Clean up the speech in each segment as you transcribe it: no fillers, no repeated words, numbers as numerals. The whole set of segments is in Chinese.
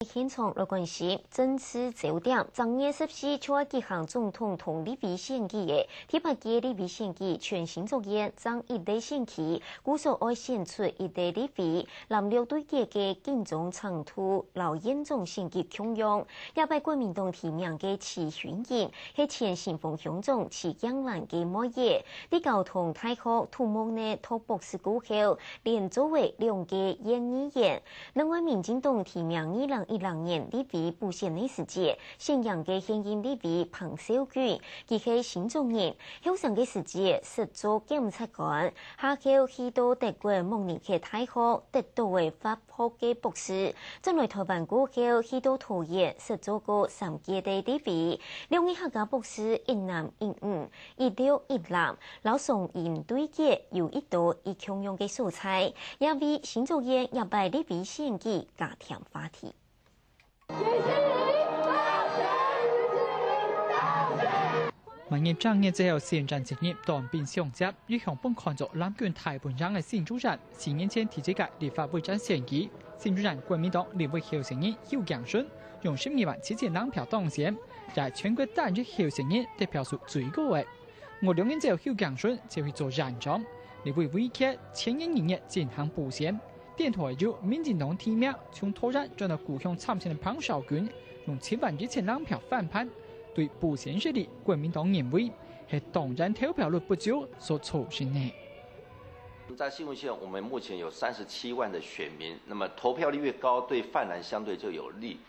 现场来关心政治焦点，正月14就要举行总统同立委选举的第8届立委选举全新作业，将一地选区，估数爱选出一地立委，蓝绿对决嘅竞争长途，老严重选举汹涌，也被国民党提名嘅齐宣言，系前新风雄总齐江南嘅末夜，啲交通大学土木呢托博士过后，连作为2届演艺员，另外民进党提名2010年立委补选的时节，宣扬嘅现任立委彭小娟，佢係新中人，後上嘅時節實做檢察官，下口去到德國慕尼黑大學得到為法學嘅博士，將來台灣過後去到桃園實做過3屆嘅立委，2位客家博士一男一女，一雕一男，老宋應對嘅有一道以強用嘅素材，也為新作業也拜立委選舉加添話題。萬業爭議之後，選戰職業當變上集，與向本看作攬卷大本章嘅新主人，4年前提這屆立法會戰選舉，新主人國民黨立委候選人邱江順用12萬7000票當選，在全國單日候選人得票數最高嘅。我2年之後，邱江順就去做站長，立委委決前年2月進行補選。電台就民進黨提名從突然轉到故鄉參選的彭紹軍，用7萬1000票翻盤，對補選勢力國民黨認為係黨員投票率不足所造成的。在新竹縣，我們目前有37萬的選民，那麼投票率越高，對泛藍相對就有利。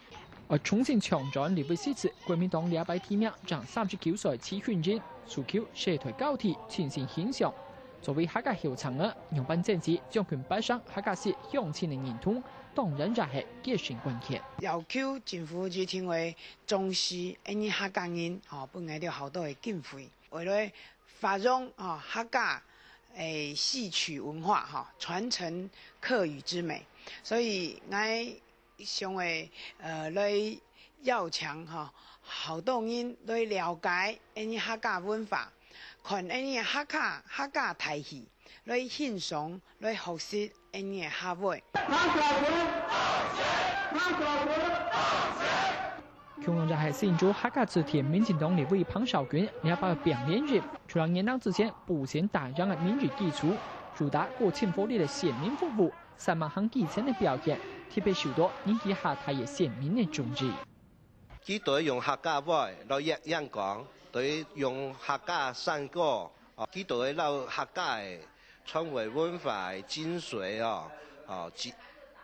而重新搶戰立委席次，國民黨200提名將39歲齊選人，訴求社台高鐵全線興上。作為客家候選人，用辦政治將權擺上客家是鄉親的認同，當然也係決勝關鍵。要求政府就成為重視因客家人，本來有好多嘅經費，為了發揚客家戲曲文化，傳承客語之美，所以我想會來要強好多人來了解因客家文化。看因客家台戲，來欣賞，來學習因客話。強用就係新竹客家支持民進黨立委彭紹軍200表演日，除了年檔之前補選大讓嘅民主基礎，主打國情福利嘅選民服務，3萬項基層嘅表現，特別受到引起客台嘅選民嘅重視。佢對用客家話來演講。對用客家山歌，佢對撈客家嘅傳統文化精髓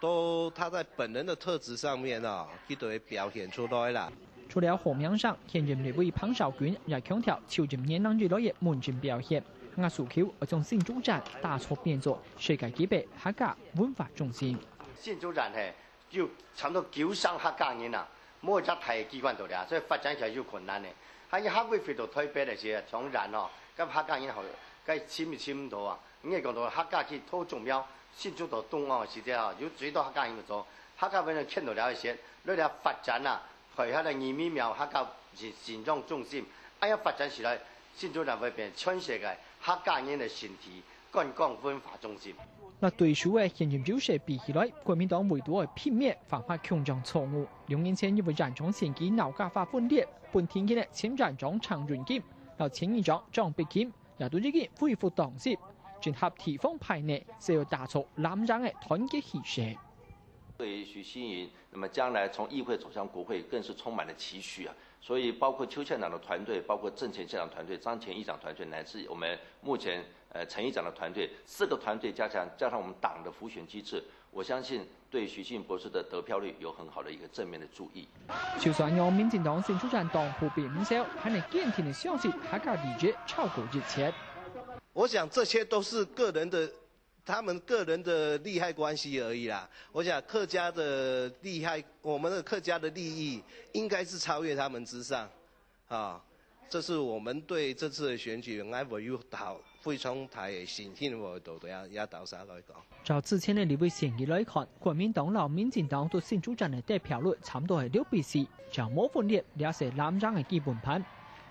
都他在本人的特質上面佢對表現出來啦。除了河面上，現任立委彭紹軍也強調朝今年2日內嘅門診表現，我訴求要將新竹站打造變作世界級別客家文化中心。新竹站係要差唔多900客家人啊，冇一提機關度啦，所以發展起來有困難嘅。喺客會飛到台北嚟時，從人咁客家人後，梗係簽唔到啊！咁你講到客家去好重要，新竹到東岸嘅時節有最多客家人去做，客家文人傾到了一些，你哋發展啊，譬如喺度2米苗客家善裝中心，一發展起來，新竹站會變全世界客家人嘅身體觀光文化中心。那對手嘅現任優勢比起來，國民黨唯獨係片面反發強將錯誤。2年前因為染廠選舉鬧家法分裂，本天嘅前站長陳潤基，然後前議長張碧謙也對呢件恢復黨籍，整合地方派內，是要打造藍營嘅團結氣勢。對於徐欣瑩，那麼將來從議會走向國會，更是充滿了期許啊！所以包括邱縣長的團隊，包括鄭前縣長團隊、張前議長團隊，乃至我們目前陳議長的團隊，4個團隊加上我們黨的輔選機制，我相信對徐欣瑩博士的得票率有很好的一個正面的注意。就算用民進黨新竹站當鋪變唔少，還能堅定的相信客家理解超過一切。我想這些都是他們個人的利害關係而已啦。我想客家的利害，我們的客家的利益應該是超越他們之上，這是我們對這次的選舉，我會有非常大嘅信心和度也到晒來講。照之前的立委選舉來看，國民黨和民進黨對新竹站的得票率差唔多係6-4，將冇分裂也是藍營嘅基本盤。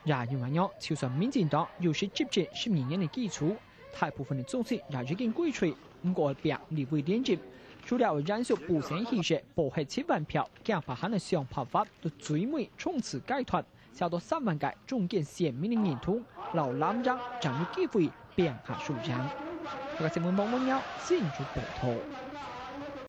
然而樣，就算民進黨有時執政12年的基礎，大部分的總席也已經歸除，唔過表立委連任，除了燃烧不成气势，报黑7万票，更把他的想办法都追尾冲刺解脱，小到3万届中间鲜明的认同，老男人终有机会变下输赢。这个新闻网友新竹报道。